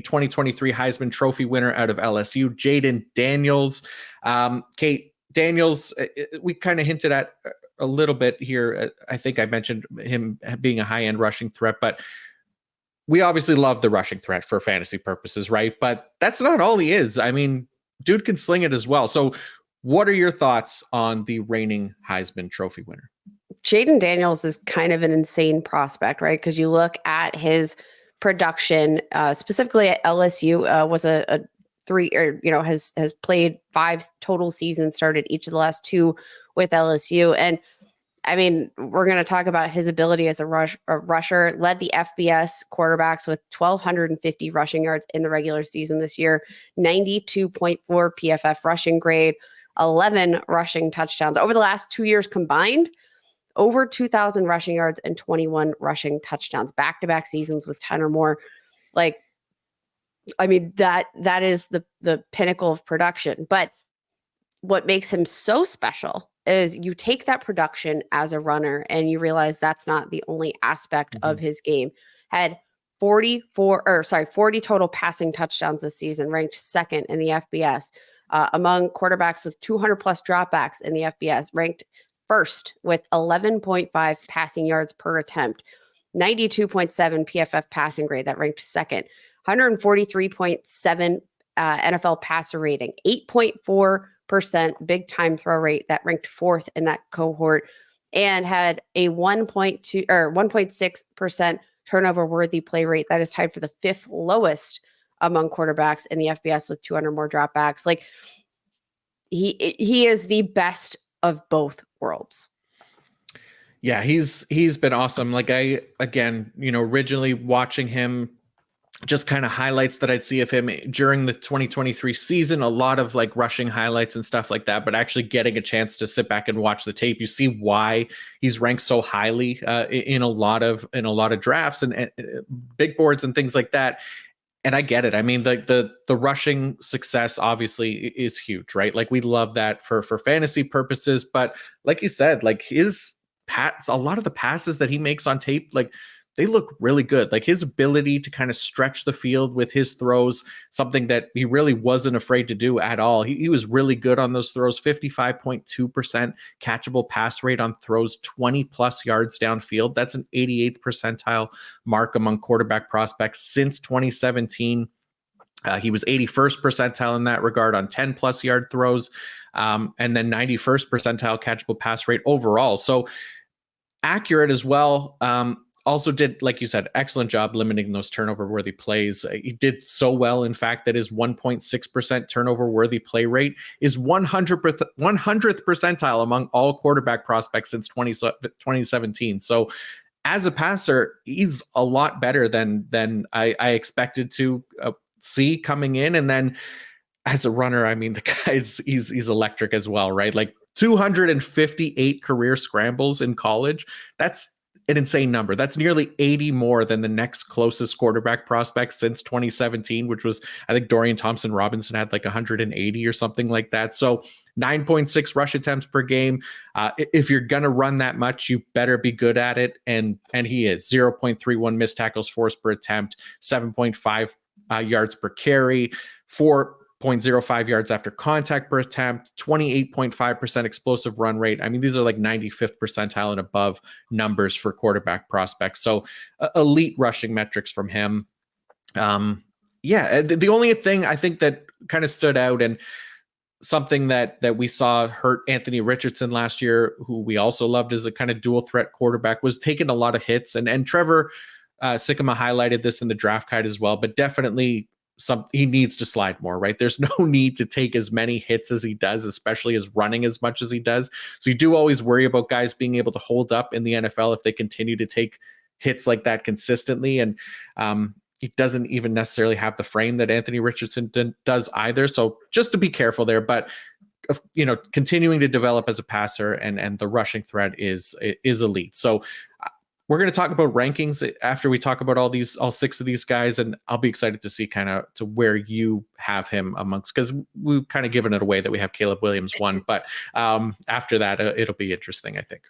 2023 Heisman Trophy winner out of LSU, Jayden Daniels. Kate, Daniels, we kind of hinted at a little bit here. I think I mentioned him being a high-end rushing threat, but we obviously love the rushing threat for fantasy purposes, right? But that's not all he is. I mean, dude can sling it as well. So what are your thoughts on the reigning Heisman Trophy winner? Jayden Daniels is kind of an insane prospect, right? Because you look at his production, specifically at LSU, was a three, or has played 5 total seasons, started each of the last 2 with LSU, and I mean, we're going to talk about his ability as a rusher. Led the FBS quarterbacks with 1,250 rushing yards in the regular season this year, 92.4 PFF rushing grade, 11 rushing touchdowns over the last 2 years combined. Over 2,000 rushing yards and 21 rushing touchdowns, back-to-back seasons with 10 or more. Like, I mean, that is the pinnacle of production. But what makes him so special is you take that production as a runner and you realize that's not the only aspect of his game. Had 40 total passing touchdowns this season, ranked second in the FBS. Among quarterbacks with 200 plus dropbacks in the FBS, ranked first with 11.5 passing yards per attempt, 92.7 PFF passing grade, that ranked second, 143.7 NFL passer rating, 8.4% big time throw rate, that ranked 4th in that cohort, and had a 1.2 or 1.6% turnover worthy play rate that is tied for the 5th lowest among quarterbacks in the FBS with 200 more dropbacks. Like, he is the best of both worlds. Yeah, he's been awesome. Like, I, again, originally watching him, just kind of highlights that I'd see of him during the 2023 season, a lot of like rushing highlights and stuff like that, but actually getting a chance to sit back and watch the tape, you see why he's ranked so highly in a lot of drafts and big boards and things like that. And I get it. I mean, the rushing success obviously is huge, right? Like, we love that for fantasy purposes, but like you said, like his a lot of the passes that he makes on tape, like, they look really good. Like, his ability to kind of stretch the field with his throws, something that he really wasn't afraid to do at all. He was really good on those throws, 55.2% catchable pass rate on throws 20 plus yards downfield. That's an 88th percentile mark among quarterback prospects since 2017. He was 81st percentile in that regard on 10 plus yard throws, and then 91st percentile catchable pass rate overall. So accurate as well. Also did, like you said, excellent job limiting those turnover-worthy plays. He did so well, in fact, that his 1.6% turnover-worthy play rate is 100th percentile among all quarterback prospects since 2017. So as a passer, he's a lot better than I expected to see coming in. And then as a runner, I mean, the guy's he's electric as well, right? Like, 258 career scrambles in college. That's an insane number. That's nearly 80 more than the next closest quarterback prospect since 2017, which was, I think, Dorian Thompson-Robinson had like 180 or something like that. So 9.6 rush attempts per game. If you're going to run that much, you better be good at it. And he is. 0.31 missed tackles forced per attempt, 7.5 yards per carry, 4.05 yards after contact per attempt, 28.5% explosive run rate. I mean, these are like 95th percentile and above numbers for quarterback prospects. So elite rushing metrics from him. The only thing I think that kind of stood out, and something that we saw hurt Anthony Richardson last year, who we also loved as a kind of dual threat quarterback, was taking a lot of hits. And Trevor Sikkema highlighted this in the draft guide as well, but definitely he needs to slide more, right? There's no need to take as many hits as he does, especially as running as much as he does. So you do always worry about guys being able to hold up in the NFL if they continue to take hits like that consistently. And he doesn't even necessarily have the frame that Anthony Richardson does either. So just to be careful there, but continuing to develop as a passer, and the rushing threat is elite. So we're going to talk about rankings after we talk about all 6 of these guys, and I'll be excited to see kind of to where you have him amongst, because we've kind of given it away that we have Caleb Williams 1, but after that, it'll be interesting, I think.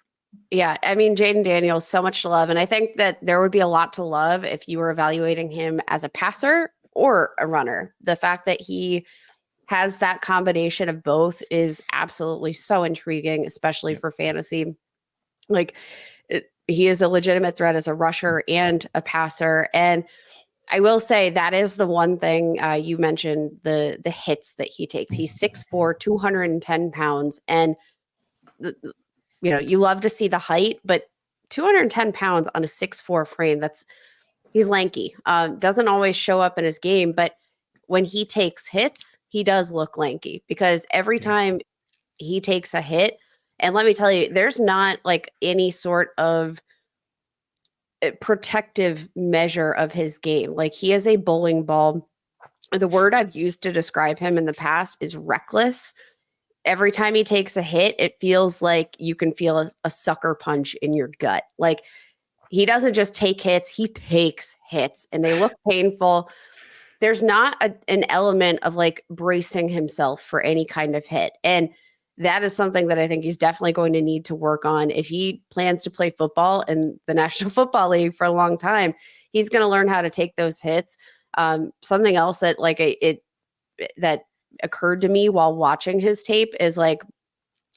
Yeah, I mean, Jayden Daniels, so much to love, and I think that there would be a lot to love if you were evaluating him as a passer or a runner. The fact that he has that combination of both is absolutely so intriguing, especially for fantasy. Like he is a legitimate threat as a rusher and a passer. And I will say that is the one thing you mentioned, the hits that he takes. He's 6'4", 210 pounds. And, you love to see the height, but 210 pounds on a 6'4" frame, he's lanky. Doesn't always show up in his game, but when he takes hits, he does look lanky because every time he takes a hit, and let me tell you, there's not like any sort of protective measure of his game. Like he is a bowling ball. The word I've used to describe him in the past is reckless. Every time he takes a hit, it feels like you can feel a sucker punch in your gut. Like he doesn't just take hits, he takes hits and they look painful. There's not an element of like bracing himself for any kind of hit. And that is something that I think he's definitely going to need to work on. If he plans to play football in the National Football League for a long time, he's going to learn how to take those hits. Something else that that occurred to me while watching his tape is like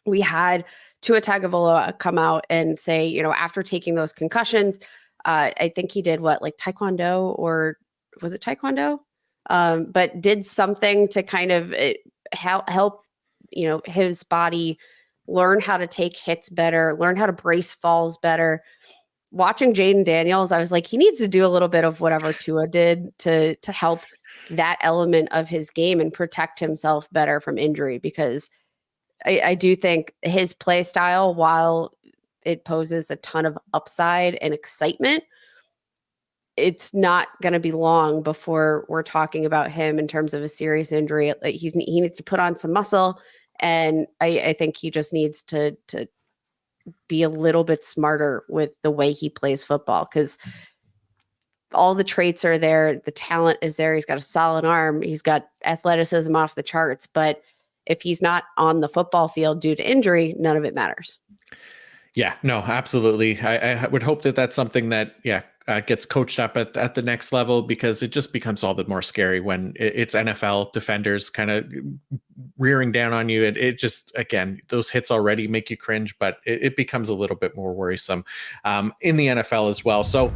we had Tua Tagovailoa come out and say, after taking those concussions, I think he did Taekwondo, or was it Taekwondo? But did something to kind of help, his body learn how to take hits better, learn how to brace falls better. Watching Jayden Daniels, I was like, he needs to do a little bit of whatever Tua did to help that element of his game and protect himself better from injury, because I do think his play style, while it poses a ton of upside and excitement, it's not going to be long before we're talking about him in terms of a serious injury. Like he needs to put on some muscle, and I think he just needs to be a little bit smarter with the way he plays football, because all the traits are there. The talent is there. He's got a solid arm. He's got athleticism off the charts. But if he's not on the football field due to injury, none of it matters. Yeah, no, absolutely. I would hope that that's something that, gets coached up at the next level, because it just becomes all the more scary when it's NFL defenders kind of rearing down on you. And it just, again, those hits already make you cringe, but it becomes a little bit more worrisome in the NFL as well. So